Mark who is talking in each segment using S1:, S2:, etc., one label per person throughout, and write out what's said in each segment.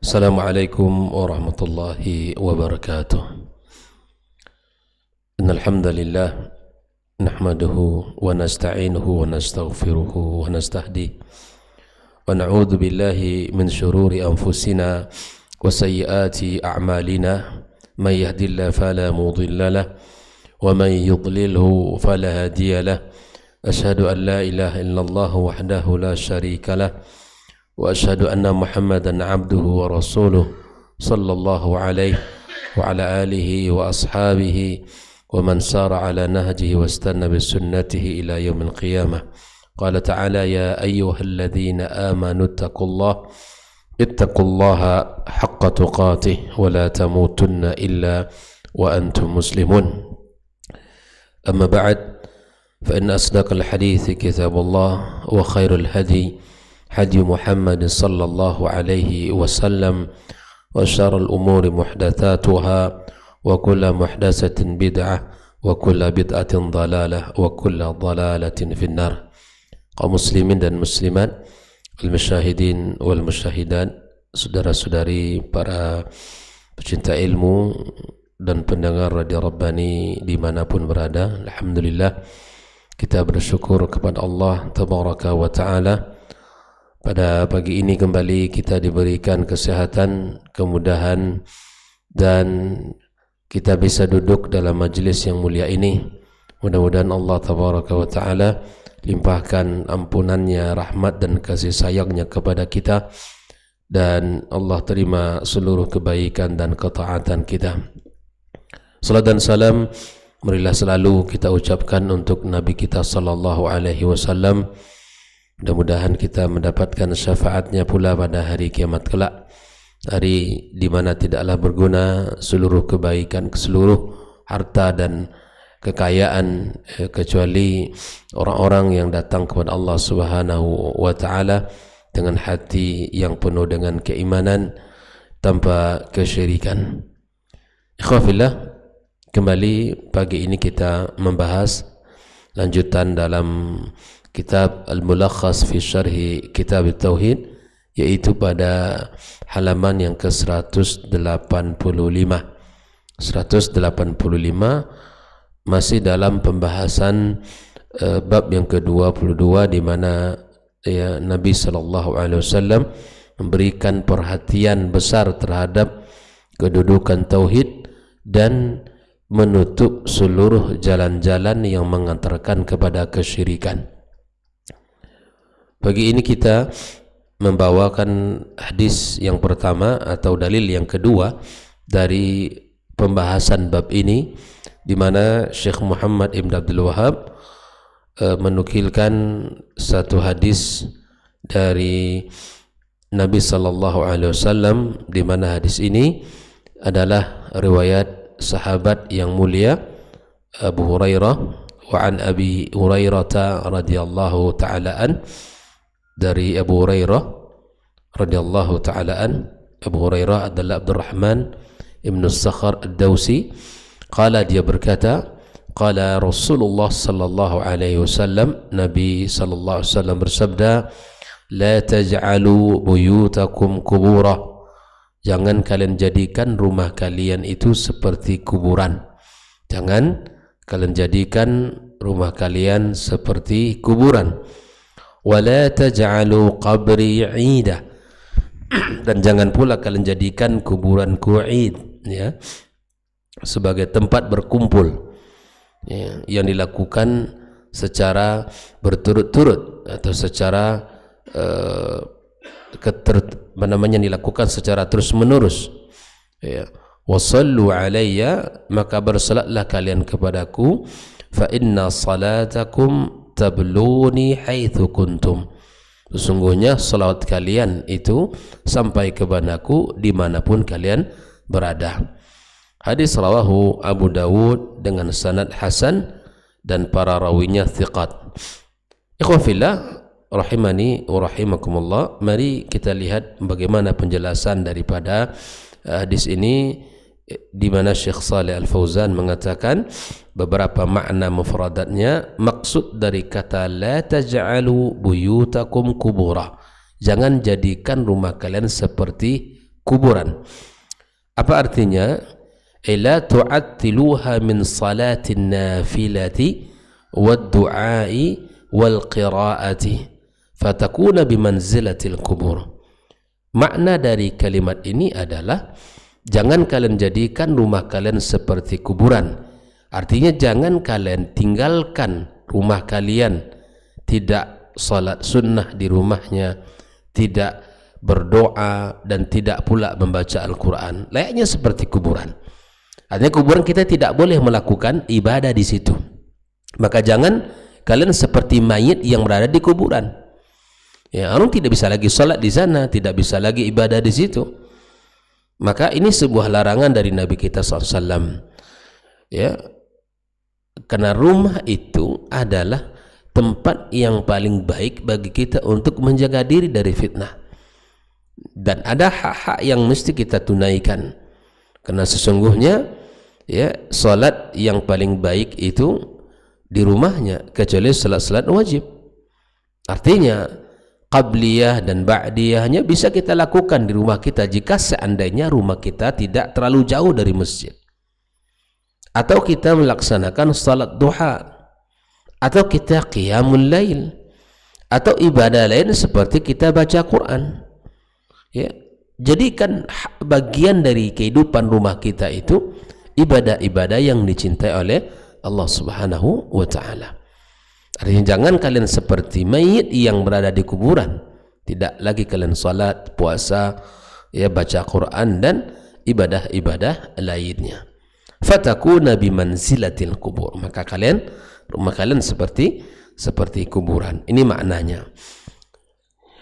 S1: Assalamualaikum warahmatullahi wabarakatuh. Innal hamdalillah nahmaduhu wa nasta'inuhu wa nastaghfiruhu wa nastahdihi wa na'udzu billahi min shururi anfusina wa sayyiati a'malina may yahdihillahu fala mudilla lahu wa may yudlilhu fala hadiya lahu. Ashhadu an la ilaha illallah wahdahu la syarika lahu wa ashhadu anna Muhammadan abduhu wa rasuluh sallallahu alaihi wa ala alihi wa ashabihi wa man sara ala nahjihi wa istanna bi sunnatihi ila yaumil qiyamah. Qala ta'ala ya ayyuhalladzina amanu ittaqullaha haqqa tuqatih wa la tamutunna illa wa antum muslimun. Amma ba'd, fa inna asdaqal hadithi kitabullah wa khairul hadi hadi Muhammad sallallahu alaihi wasallam wa syarrul umuri muhdatsatuha wa kullu muhdatsatin bid'ah wa kullu bid'atin dhalalah wa kullu dhalalatin finnar. Kaum muslimin dan muslimat, al-musyahidin wal musyahidat, saudara-saudari para pecinta ilmu dan pendengar Radio Rabbani dimanapun berada, alhamdulillah kita bersyukur kepada Allah tabaraka wa ta'ala. Pada pagi ini kembali kita diberikan kesehatan, kemudahan, dan kita bisa duduk dalam majlis yang mulia ini. Mudah-mudahan Allah tabaraka wa ta'ala limpahkan ampunannya, rahmat dan kasih sayangnya kepada kita, dan Allah terima seluruh kebaikan dan ketaatan kita. Salat dan salam marilah selalu kita ucapkan untuk Nabi kita sallallahu alaihi wasallam. Mudah-mudahan kita mendapatkan syafaatnya pula pada hari kiamat kelak, hari di mana tidaklah berguna seluruh kebaikan, seluruh harta dan kekayaan kecuali orang-orang yang datang kepada Allah Subhanahu wa taala dengan hati yang penuh dengan keimanan tanpa kesyirikan. Ikhwafillah, kembali pagi ini kita membahas lanjutan dalam kitab Al-Mulakhas fi Syarhi Kitab Tauhid, yaitu pada halaman yang ke-185. 185 masih dalam pembahasan bab yang ke-22, di mana Nabi sallallahu alaihi wasallam memberikan perhatian besar terhadap kedudukan tauhid dan menutup seluruh jalan-jalan yang mengantarkan kepada kesyirikan. Pagi ini kita membawakan hadis yang pertama atau dalil yang kedua dari pembahasan bab ini, di mana Syekh Muhammad Ibn Abdul Wahhab menukilkan satu hadis dari Nabi sallallahu alaihi wasallam, di mana hadis ini adalah riwayat sahabat yang mulia Abu Hurairah, wa an Abi Hurairah radhiyallahu ta'ala an, dari Abu Hurairah radhiyallahu ta'ala an. Abu Hurairah adalah Abdurrahman ibn Sakhar ad-Dawsi. Qala, dia berkata, qala Rasulullah sallallahu alaihi wasallam, Nabi sallallahu alaihi wasallam bersabda, la taj'alu buyutakum kubura, jangan kalian jadikan rumah kalian itu seperti kuburan. Jangan kalian jadikan rumah kalian seperti kuburan. Wala taj'alu qabri 'ida, dan jangan pula kalian jadikan kuburanku 'id, ya, sebagai tempat berkumpul, ya, yang dilakukan secara berturut-turut atau secara dilakukan secara terus-menerus, ya. Wasallu alayya, maka bersalatlah kalian kepadaku, fa inna salatakum tabluni haitsu kuntum, sesungguhnya salawat kalian itu sampai kepadaku dimanapun kalian berada. Hadis rawahu Abu Dawud dengan sanad hasan dan para rawinya thiqat. Ikhwafillah rahimani wa rahimakumullah, mari kita lihat bagaimana penjelasan daripada hadis ini, di mana Syekh Shalih Al-Fauzan mengatakan beberapa makna mufradatnya. Maksud dari kata la taj'alu buyutakum kubura, jangan jadikan rumah kalian seperti kuburan. Apa artinya? La tu'attiluha min salatin nafilati wad du'ai wal qiraati fatakuna bimanzilatil kubur. Makna dari kalimat ini adalah jangan kalian jadikan rumah kalian seperti kuburan. Artinya jangan kalian tinggalkan rumah kalian, tidak salat sunnah di rumahnya, tidak berdoa, dan tidak pula membaca Al-Quran. Layaknya seperti kuburan. Artinya kuburan kita tidak boleh melakukan ibadah di situ. Maka jangan kalian seperti mayit yang berada di kuburan. Ya, orang tidak bisa lagi salat di sana, tidak bisa lagi ibadah di situ. Maka ini sebuah larangan dari Nabi kita SAW. Ya, karena rumah itu adalah tempat yang paling baik bagi kita untuk menjaga diri dari fitnah. Dan ada hak-hak yang mesti kita tunaikan. Karena sesungguhnya ya, salat yang paling baik itu di rumahnya, kecuali salat-salat wajib. Artinya qabliyah dan ba'diyahnya bisa kita lakukan di rumah kita jika seandainya rumah kita tidak terlalu jauh dari masjid, atau kita melaksanakan salat duha, atau kita qiyamul lail, atau ibadah lain seperti kita baca Quran. Ya, jadikan bagian dari kehidupan rumah kita itu ibadah-ibadah yang dicintai oleh Allah Subhanahu wa ta'ala. Artinya jangan kalian seperti mayit yang berada di kuburan, tidak lagi kalian salat, puasa, ya, baca Quran dan ibadah-ibadah lainnya. Fatakuna bimanzilatil kubur, maka kalian, rumah kalian seperti kuburan. Ini maknanya.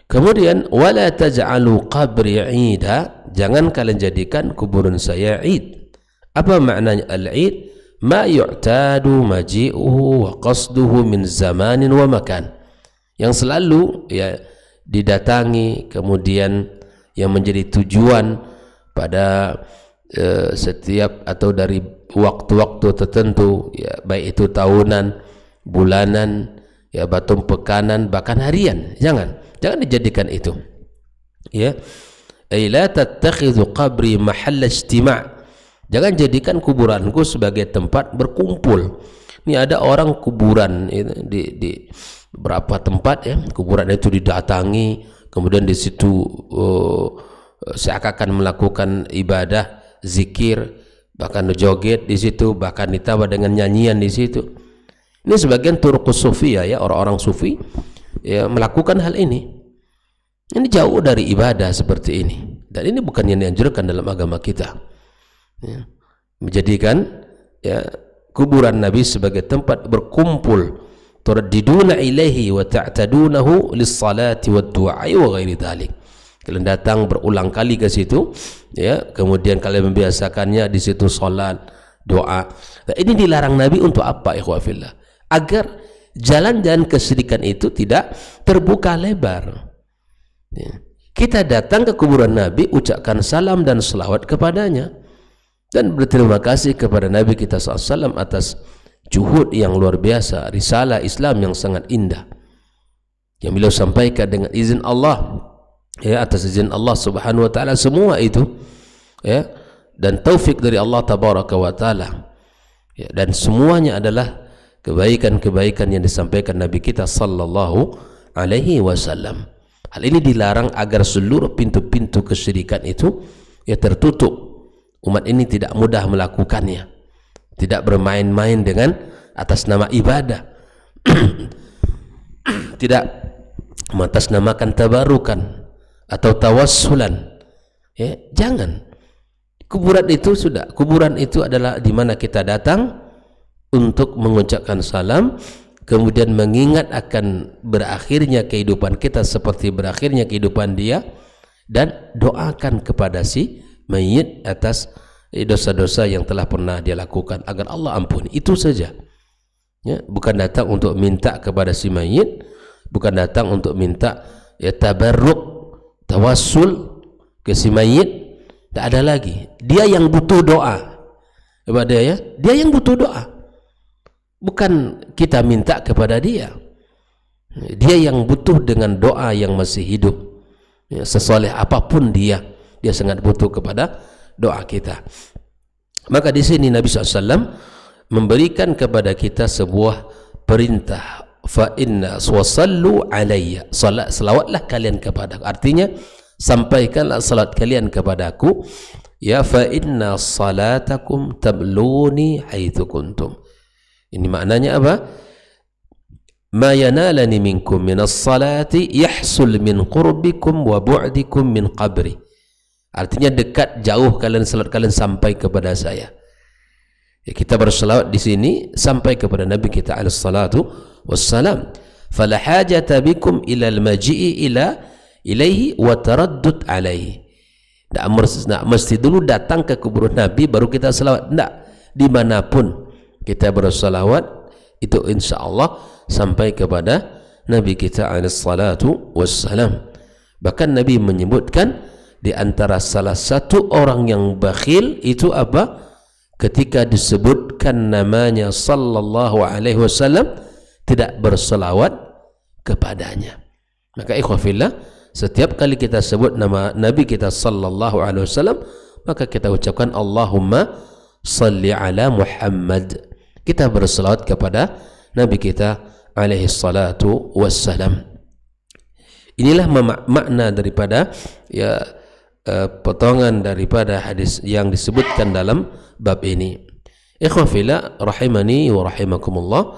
S1: Kemudian wala taj'alu qabri 'ida, jangan kalian jadikan kuburan saya id. Apa maknanya al-id? Ma yu'tadu maji'uhu wa qasduhu min zamanin wa makan, yang selalu ya didatangi, kemudian yang menjadi tujuan pada setiap atau dari waktu-waktu tertentu, ya, baik itu tahunan, bulanan, ya, batum pekanan, bahkan harian. Jangan dijadikan itu. Ya, la tattakhidhu qabri mahalla ijtima', jangan jadikan kuburanku sebagai tempat berkumpul. Ini ada orang kuburan di beberapa tempat, ya, kuburan itu didatangi, kemudian di situ seakan-akan melakukan ibadah, zikir, bahkan joget di situ, bahkan ditambah dengan nyanyian di situ. Ini sebagian turuqus sufiyah, ya, orang-orang sufi, ya, melakukan hal ini. Ini jauh dari ibadah seperti ini, dan ini bukan yang dianjurkan dalam agama kita. Ya, menjadikan, ya, kuburan Nabi sebagai tempat berkumpul, turaddiduna ilaihi wa ta'tadunahu lis-salati wad-du'a wa ghairi dzalik. Kalian datang berulang kali ke situ, ya, kemudian kalian membiasakannya di situ salat, doa. Nah, ini dilarang Nabi untuk apa, ikhwah fillah? Agar jalan-jalan kesyirikan itu tidak terbuka lebar. Ya. Kita datang ke kuburan Nabi, ucapkan salam dan selawat kepadanya, dan berterima kasih kepada Nabi kita SAW atas juhud yang luar biasa, risalah Islam yang sangat indah yang beliau sampaikan dengan izin Allah, ya, atas izin Allah Subhanahu wa ta'ala semua itu, ya, dan taufik dari Allah Tabaraka wa ta'ala, ya, dan semuanya adalah kebaikan-kebaikan yang disampaikan Nabi kita sallallahu alaihi wasallam. Hal ini dilarang agar seluruh pintu-pintu kesyirikan itu, ya, tertutup. Umat ini tidak mudah melakukannya, tidak bermain-main dengan atas nama ibadah, tidak mengatasnamakan tabarukan atau tawassulan. Ya, jangan. Kuburan itu adalah di mana kita datang untuk mengucapkan salam, kemudian mengingat akan berakhirnya kehidupan kita seperti berakhirnya kehidupan dia, dan doakan kepada si mayit atas dosa-dosa yang telah pernah dia lakukan agar Allah ampuni. Itu saja, ya, bukan datang untuk minta kepada si mayit, bukan datang untuk minta, ya, tabarruk, tawassul ke si mayit. Tak ada lagi. Dia yang butuh doa kepada dia, ya, dia yang butuh doa, bukan kita minta kepada dia. Dia yang butuh dengan doa yang masih hidup, ya, sesoleh apapun dia, dia sangat butuh kepada doa kita. Maka di sini Nabi SAW memberikan kepada kita sebuah perintah, fa inna wasallu alayya, salawatlah kalian kepadaku, artinya sampaikanlah salat kalian kepadaku, ya fa inna salatakum tabluni haitsu kuntum. Ini maknanya apa? Ma yanalani minkum minas salati yahsul min qurbikum wa bu'dikum min qabri. Artinya dekat jauh kalian salat kalian sampai kepada saya. Ya, kita berselawat di sini sampai kepada Nabi kita alaihi salatu wassalam. Fala hajata bikum ila al-maji'i ilaihi wa taraddud alaihi. Nak mesti dulu datang ke kuburan Nabi baru kita selawat. Tidak, dimanapun kita berselawat itu insya Allah sampai kepada Nabi kita alaihi salatu wassalam. Bahkan Nabi menyebutkan di antara salah satu orang yang bakhil itu apa? Ketika disebutkan namanya sallallahu alaihi wasallam tidak berselawat kepadanya. Maka ikhwafillah, setiap kali kita sebut nama Nabi kita sallallahu alaihi wasallam, maka kita ucapkan Allahumma salli ala Muhammad. Kita berselawat kepada Nabi kita alaihi salatu wassalam. Inilah makna daripada potongan daripada hadis yang disebutkan dalam bab ini. Ikhwafillah rahimani wa rahimakumullah.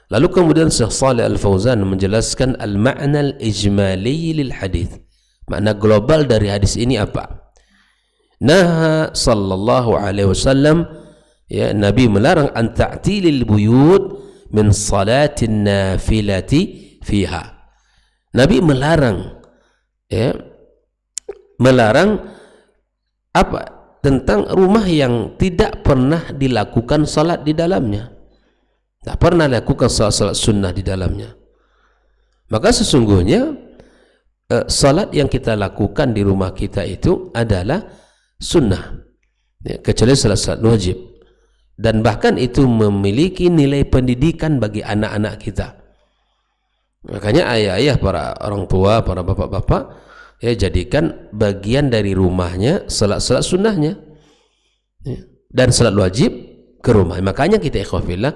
S1: Lalu kemudian Syekh Shalih Al-Fauzan menjelaskan al-ma'na al-ijmali lil hadis. Makna global dari hadis ini apa? Naha sallallahu alaihi wasallam, ya, Nabi melarang an ta'tilil buyut min salatin nafilati fiha. Nabi melarang, ya, melarang apa? Tentang rumah yang tidak pernah dilakukan salat di dalamnya, tak pernah lakukan salat sunnah di dalamnya. Maka sesungguhnya salat yang kita lakukan di rumah kita itu adalah sunnah, ya, kecuali salat wajib, dan bahkan itu memiliki nilai pendidikan bagi anak-anak kita. Makanya ayah-ayah, para orang tua, para bapak-bapak, ya, jadikan bagian dari rumahnya salat-salat sunnahnya, ya, dan salat wajib ke rumah. Makanya kita ikhwafillah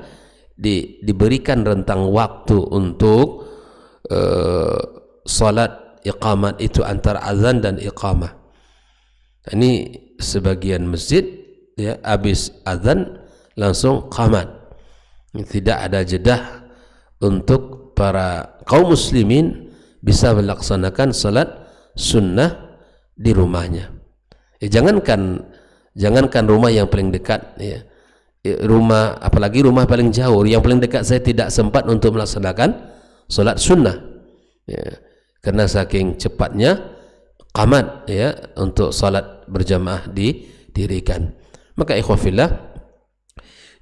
S1: diberikan rentang waktu untuk salat iqamat itu antara azan dan iqamah. Ini sebagian masjid, ya, habis azan langsung qamat, tidak ada jedah untuk para kaum muslimin bisa melaksanakan salat sunnah di rumahnya. Jangankan rumah yang paling dekat, ya, rumah, apalagi rumah paling jauh, yang paling dekat saya tidak sempat untuk melaksanakan salat sunnah, ya, karena saking cepatnya qamat, ya, untuk salat berjamaah didirikan. Maka ikhwafillah,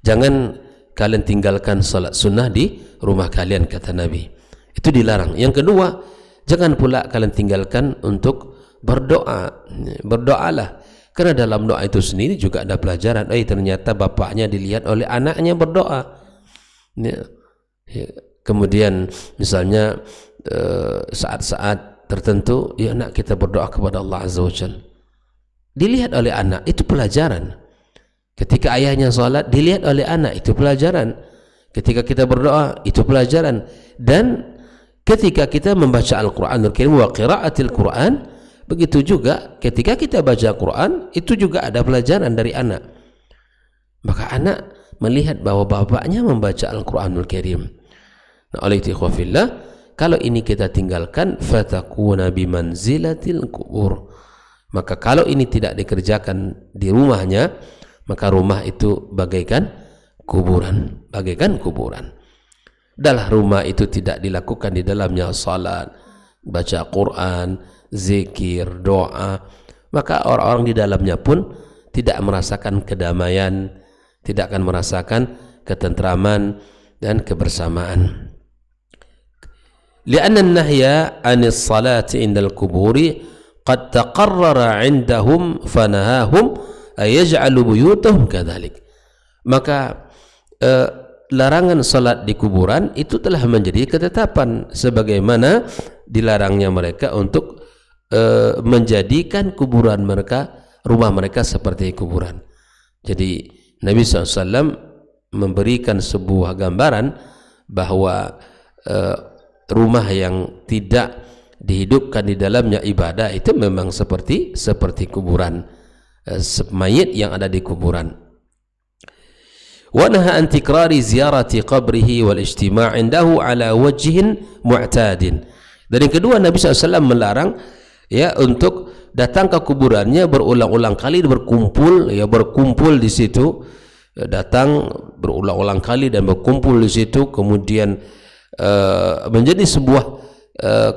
S1: jangan kalian tinggalkan salat sunnah di rumah kalian, kata Nabi. Itu dilarang. Yang kedua, jangan pula kalian tinggalkan untuk berdoa. Berdoalah, karena dalam doa itu sendiri juga ada pelajaran. Ternyata bapaknya dilihat oleh anaknya berdoa, ya. Kemudian misalnya saat-saat tertentu, ya, anak kita berdoa kepada Allah Azza wa Jalla, dilihat oleh anak, itu pelajaran. Ketika ayahnya salat, dilihat oleh anak, itu pelajaran. Ketika kita berdoa, itu pelajaran. Dan ketika kita membaca Al-Quranul Karim wa qiraatil Quran, begitu juga ketika kita baca Quran, itu juga ada pelajaran dari anak. Maka anak melihat bahwa bapaknya membaca Al-Quranul Karim. Nah, oleh itu ikhwafillah, kalau ini kita tinggalkan, fatakuna bimanzilatil kubur. Maka kalau ini tidak dikerjakan di rumahnya, maka rumah itu bagaikan kuburan, bagaikan kuburan. Dalam rumah itu tidak dilakukan di dalamnya salat, baca Quran, zikir, doa, maka orang-orang di dalamnya pun tidak merasakan kedamaian, tidak akan merasakan ketentraman dan kebersamaan. Lianna an-nahya 'anis salati 'indal kuburi qad taqarrara 'indahum fanahahum ayaj'alu buyutahum kadzalik. Maka larangan salat di kuburan itu telah menjadi ketetapan, sebagaimana dilarangnya mereka untuk menjadikan kuburan mereka, rumah mereka seperti kuburan. Jadi Nabi SAW memberikan sebuah gambaran bahwa rumah yang tidak dihidupkan di dalamnya ibadah itu memang seperti kuburan, mayit yang ada di kuburan. Wa naha an tikrari ziyarati qabrihi wal ijtima' indahu ala wajhin mu'tadin. Dan yang kedua, Nabi SAW melarang ya untuk datang ke kuburannya berulang-ulang kali, berkumpul di situ, datang berulang-ulang kali dan berkumpul di situ, kemudian menjadi sebuah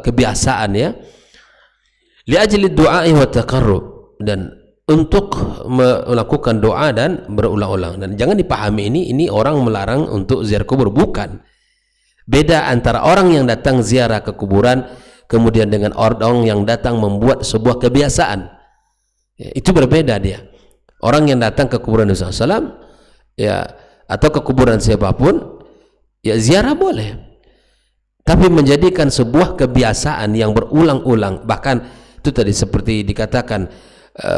S1: kebiasaan ya, li ajli du'a'i wa taqarrub, dan untuk melakukan doa dan berulang-ulang. Dan jangan dipahami ini orang melarang untuk ziarah kubur, bukan. Beda antara orang yang datang ziarah ke kuburan kemudian dengan orang yang datang membuat sebuah kebiasaan ya, itu berbeda dia. Orang yang datang ke kuburan Nabi SAW ya, atau ke kuburan siapapun ya, ziarah boleh, tapi menjadikan sebuah kebiasaan yang berulang-ulang, bahkan itu tadi seperti dikatakan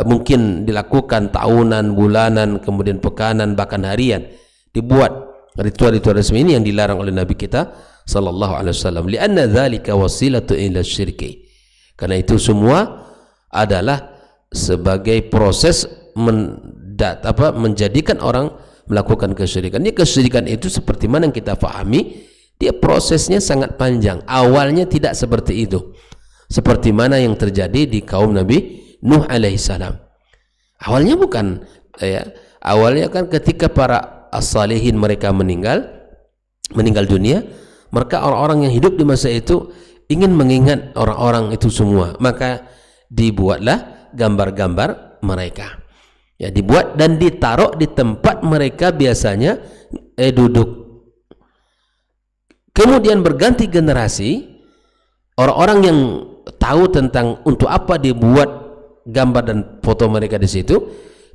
S1: mungkin dilakukan tahunan, bulanan, kemudian pekanan, bahkan harian, dibuat ritual-ritual resmi ini yang dilarang oleh Nabi kita sallallahu alaihi wasallam. Lianna dzalika wasilatu ila syirki, karena itu semua adalah sebagai proses menjadikan orang melakukan kesyirikan. Ini kesyirikan itu seperti mana yang kita pahami, dia prosesnya sangat panjang. Awalnya tidak seperti itu, seperti mana yang terjadi di kaum Nabi Nuh alaihissalam. Awalnya bukan ya, awalnya kan ketika para as-salihin mereka meninggal dunia, maka orang-orang yang hidup di masa itu ingin mengingat orang-orang itu semua, maka dibuatlah gambar-gambar mereka ya, dibuat dan ditaruh di tempat mereka biasanya duduk. Kemudian berganti generasi, orang-orang yang tahu tentang untuk apa dibuat gambar dan foto mereka di situ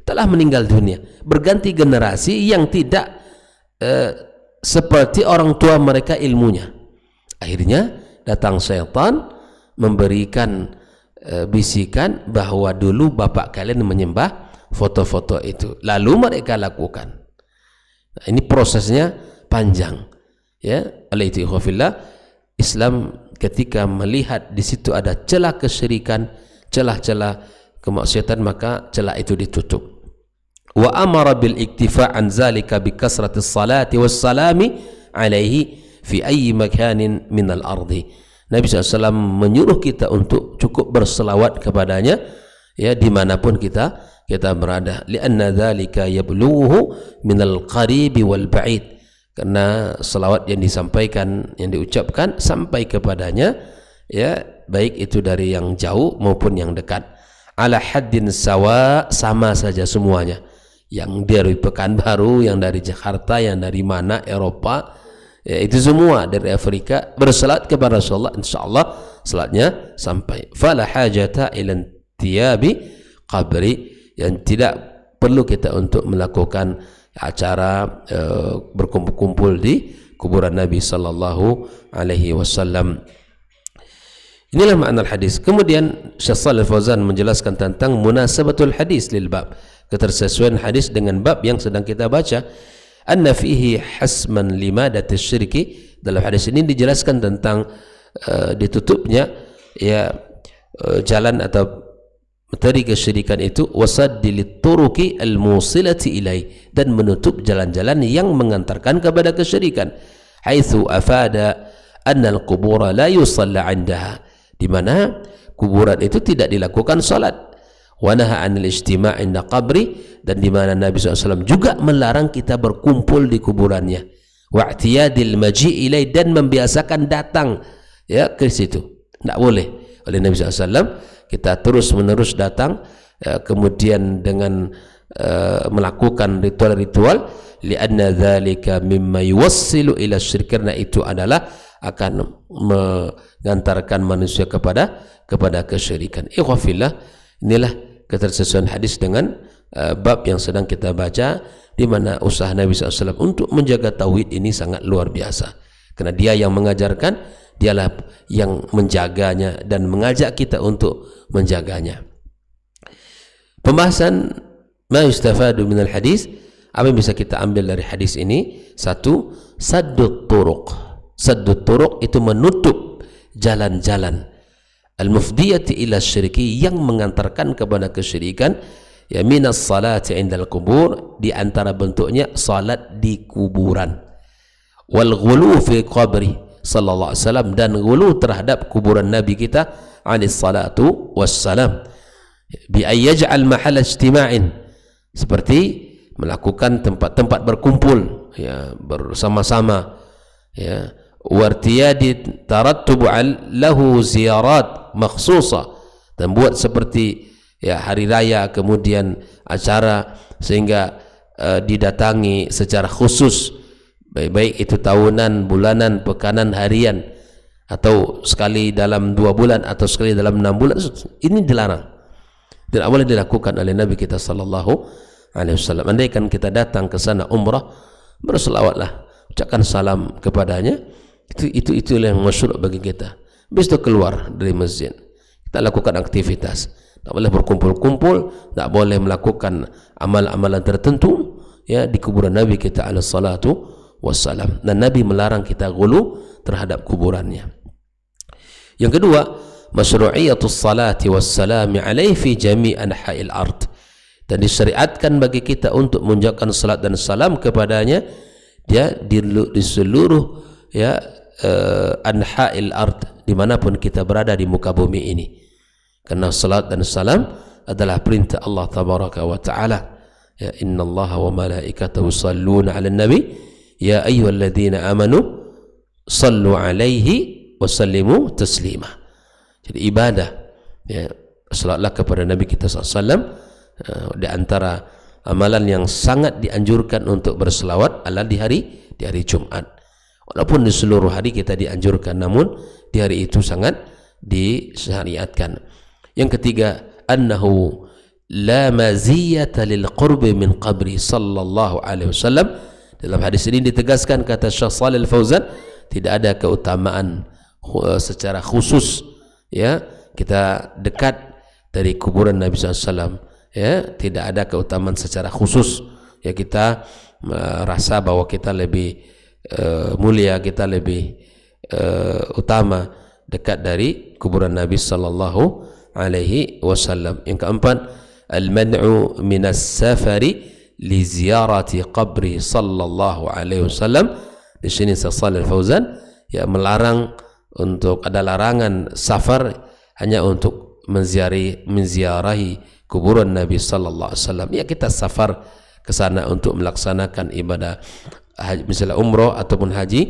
S1: telah meninggal dunia. Berganti generasi yang tidak seperti orang tua mereka ilmunya. Akhirnya datang syaitan memberikan bisikan bahwa dulu bapak kalian menyembah foto-foto itu, lalu mereka lakukan. Nah, ini prosesnya panjang ya. Oleh itu ikhwafillah, Islam ketika melihat di situ ada celah kesyirikan, celah-celah kemaksiatan, maka celah itu ditutup. Wa amara bil iktifa' an zalika bi kasrati salati was salami alaihi fi ayyi makanin min al ardi. Nabi SAW menyuruh kita untuk cukup berselawat kepadanya ya, dimanapun kita berada. Lianna dzalika yablughu min al qarib wal ba'id, karena selawat yang disampaikan, yang diucapkan sampai kepadanya ya, baik itu dari yang jauh maupun yang dekat. Ala haddin sawa, sama saja semuanya, yang dari Pekanbaru, yang dari Jakarta, yang dari mana, Eropa ya, itu semua dari Afrika bersalat kepada Rasulullah, insyaallah salatnya sampai. Fala hajata ila tiyabi qabri, yang tidak perlu kita untuk melakukan acara berkumpul-kumpul di kuburan Nabi sallallahu alaihi wasallam. Inilah makna hadis. Kemudian Syekh Shalih Al-Fauzan menjelaskan tentang munasabatul hadis lil bab, ketersesuaian hadis dengan bab yang sedang kita baca. Anna fihi hasman limadati syirki, dalam hadis ini dijelaskan tentang ditutupnya ya jalan atau materi kesyirikan itu, wasaddil turuki al-musilati ilai, dan menutup jalan-jalan yang mengantarkan kepada kesyirikan. Haitsu afada anna al-qubura la yusalla 'indaha, di mana kuburan itu tidak dilakukan salat. Wa naha 'anil ijtima' 'inda qabri, dan di mana Nabi SAW juga melarang kita berkumpul di kuburannya. Wa i'tiyadil maji' ilai, dan membiasakan datang ya ke situ, tidak boleh oleh Nabi SAW. Kita terus-menerus datang kemudian dengan melakukan ritual-ritual, lianna dzalika mimma yuwassilu ila syirk, karena itu adalah akan mengantarkan manusia kepada kesyirikan. Ikhwafillah, inilah ketersesuaian hadis dengan bab yang sedang kita baca, di mana usaha Nabi SAW untuk menjaga tauhid ini sangat luar biasa, karena dia yang mengajarkan, dialah yang menjaganya dan mengajak kita untuk menjaganya. Pembahasan ma yustafadu minal hadis, apa yang bisa kita ambil dari hadis ini? Satu, saddut turuq. Saddut turuq itu menutup jalan-jalan al-mufdiyati ila syirki, yang mengantarkan kepada kesyirikan. Ya, minas salati indal kubur, di antara bentuknya salat di kuburan. Wal ghulu fi qabri sallallahu alaihi wasallam, dan ghulu terhadap kuburan Nabi kita alaihi salatu wassalam. Bi ayyaj'al mahal ijtima'in, seperti melakukan tempat-tempat berkumpul, ya, bersama-sama, ya, wartiyadi tarattubu lahu ziyarat makhsusah, dan buat seperti, ya, hari raya kemudian acara, sehingga didatangi secara khusus, baik itu tahunan, bulanan, pekanan, harian, atau sekali dalam 2 bulan atau sekali dalam 6 bulan. Ini dilarang, tidak boleh dilakukan oleh Nabi kita sallallahu alaihi wasallam. Andaikan kita datang ke sana umrah, berselawatlah, ucapkan salam kepadanya, itu yang masyru' bagi kita. Habis itu keluar dari masjid, kita lakukan aktivitas. Tak boleh berkumpul-kumpul, tak boleh melakukan amal-amalan tertentu, ya, di kuburan Nabi kita alaihi salatu wassalam. Dan Nabi melarang kita ghulu terhadap kuburannya. Yang kedua, masyru'iyatus salati wassalami alaihi fi jami' anha'il ard, dan disyariatkan bagi kita untuk mengucapkan salat dan salam kepadanya, dia di seluruh, ya, anha'il ard, dimanapun kita berada di muka bumi ini. Karena salat dan salam adalah perintah Allah tabaraka wa ta'ala. Ya, innallaha wa malaikatahu yusalluna 'alan nabi ya ayyuhalladzina amanu sallu 'alaihi wa sallimu taslima. Jadi ibadah, ya, salatlah kepada Nabi kita SAW. Di antara amalan yang sangat dianjurkan untuk berselawat adalah di hari Jumat. Walaupun di seluruh hari kita dianjurkan, namun di hari itu sangat disyariatkan. Yang ketiga, annahu la maziyata lil qurbi min qabri sallallahu alaihi wasallam. Dalam hadis ini ditegaskan, kata Syekh Shalih Al-Fauzan, tidak ada keutamaan secara khusus, ya, kita dekat dari kuburan Nabi SAW, ya, tidak ada keutamaan secara khusus, ya, kita merasa bahwa kita lebih mulia, kita lebih utama dekat dari kuburan Nabi sallallahu alaihi wasallam. Yang keempat, al-man'u minas safari li ziyarati qabri sallallahu alaihi wasallam. Di sini Shalih Al-Fauzan, ya, melarang, untuk ada larangan safar hanya untuk menziarahi kuburan Nabi sallallahu alaihi wasallam. Ya, kita safar ke sana untuk melaksanakan ibadah haji, misalnya umroh ataupun haji.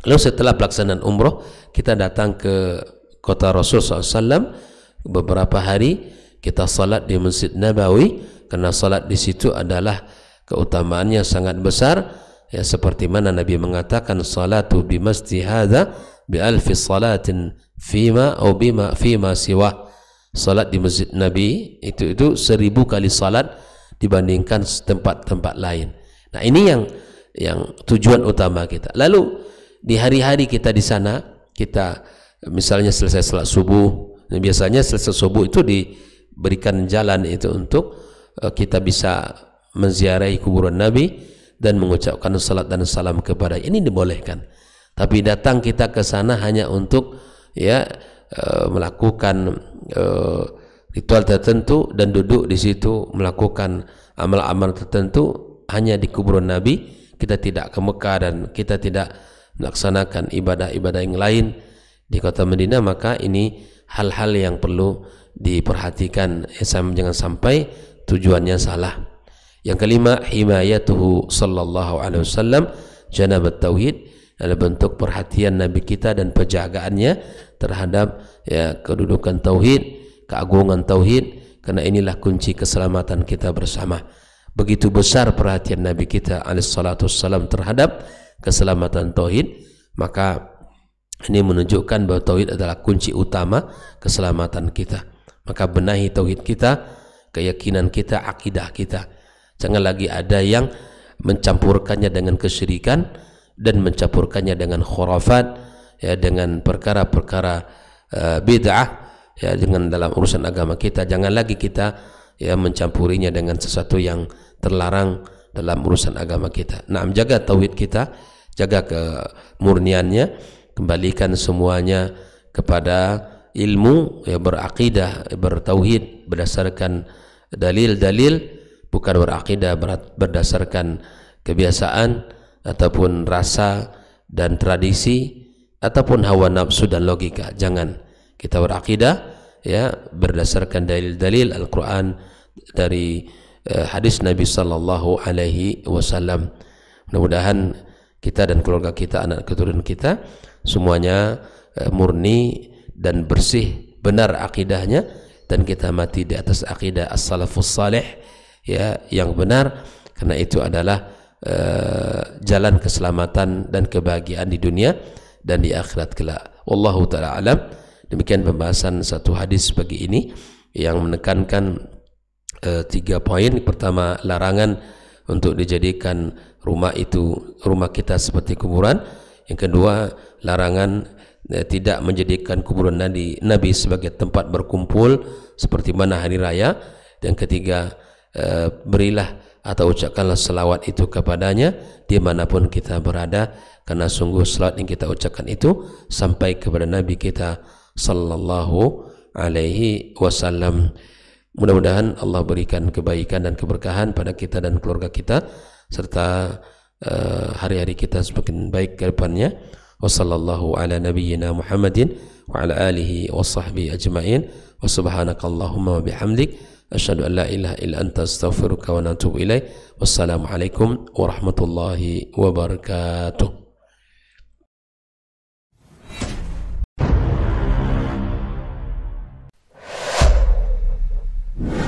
S1: Lalu setelah pelaksanaan umroh, kita datang ke kota Rasul SAW beberapa hari, kita salat di Masjid Nabawi, karena salat di situ adalah keutamaannya sangat besar, ya, seperti mana Nabi mengatakan, salatu bi masjid hadza bi alfi salatin fima au bima fima siwa. Salat di Masjid Nabi itu 1000 kali salat dibandingkan tempat-tempat lain. Nah, ini yang tujuan utama kita. Lalu di hari-hari kita di sana, kita misalnya selesai salat subuh, dan biasanya selesai subuh itu diberikan jalan itu untuk kita bisa menziarahi kuburan Nabi dan mengucapkan salat dan salam kepada. Ini dibolehkan. Tapi datang kita ke sana hanya untuk, ya, melakukan ritual tertentu dan duduk di situ melakukan amal-amal tertentu hanya di kuburan Nabi, kita tidak ke Mekah dan kita tidak melaksanakan ibadah-ibadah yang lain di kota Madinah, maka ini hal-hal yang perlu diperhatikan, jangan sampai tujuannya salah. Yang kelima, himayatuhu sallallahu alaihi wasallam janabat tauhid, adalah bentuk perhatian Nabi kita dan penjagaannya terhadap, ya, kedudukan tauhid, keagungan tauhid, karena inilah kunci keselamatan kita bersama. Begitu besar perhatian Nabi kita alaihi salatu wassalam terhadap keselamatan tauhid, maka ini menunjukkan bahwa tauhid adalah kunci utama keselamatan kita. Maka benahi tauhid kita, keyakinan kita, akidah kita. Jangan lagi ada yang mencampurkannya dengan kesyirikan dan mencampurkannya dengan khurafat, ya dengan perkara-perkara bid'ah ya dengan dalam urusan agama kita. Jangan lagi kita ya mencampurinya dengan sesuatu yang terlarang dalam urusan agama kita. Nah, jaga tauhid kita, jaga kemurniannya, kembalikan semuanya kepada ilmu, ya berakidah, bertauhid berdasarkan dalil-dalil, bukan berakidah berdasarkan kebiasaan ataupun rasa dan tradisi ataupun hawa nafsu dan logika. Jangan, kita berakidah ya berdasarkan dalil-dalil Al-Quran dari hadis Nabi sallallahu alaihi wasallam. Mudah-mudahan kita dan keluarga kita, anak keturunan kita semuanya murni dan bersih, benar akidahnya, dan kita mati di atas akidah as-salafus salih ya yang benar, karena itu adalah jalan keselamatan dan kebahagiaan di dunia dan di akhirat kelak. Wallahu taala alam. Demikian pembahasan satu hadis pagi ini yang menekankan 3 poin. Pertama, larangan untuk dijadikan rumah kita seperti kuburan. Yang kedua, larangan tidak menjadikan kuburan Nabi sebagai tempat berkumpul seperti mana hari raya. Dan ketiga, berilah atau ucapkanlah selawat itu kepadanya dimanapun kita berada, karena sungguh selawat yang kita ucapkan itu sampai kepada Nabi kita sallallahu alaihi wasallam. Mudah-mudahan Allah berikan kebaikan dan keberkahan pada kita dan keluarga kita, serta hari-hari kita semakin baik ke depannya. Wa sallallahu ala nabiyyina Muhammadin wa ala alihi wa sahbihi ajma'in. Wa subhanakallahumma wa bihamdik asyhadu an la ilaha illa anta astaghfiruka wa atubu ilaik. Wassalamu alaikum warahmatullahi wabarakatuh.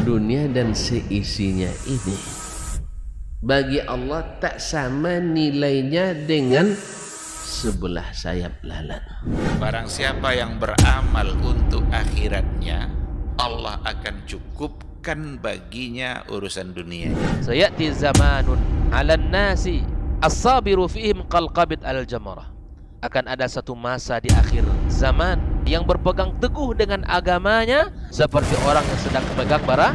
S1: Dunia dan seisinya ini bagi Allah tak sama nilainya dengan sebelah sayap lalat.
S2: Barang siapa yang beramal untuk akhiratnya, Allah akan cukupkan baginya urusan dunia.
S3: Sayati zamanun 'alan nasi as-sabiru fihim qalqabit al-jamarah. Akan ada satu masa di akhir zaman yang berpegang teguh dengan agamanya seperti orang yang sedang memegang bara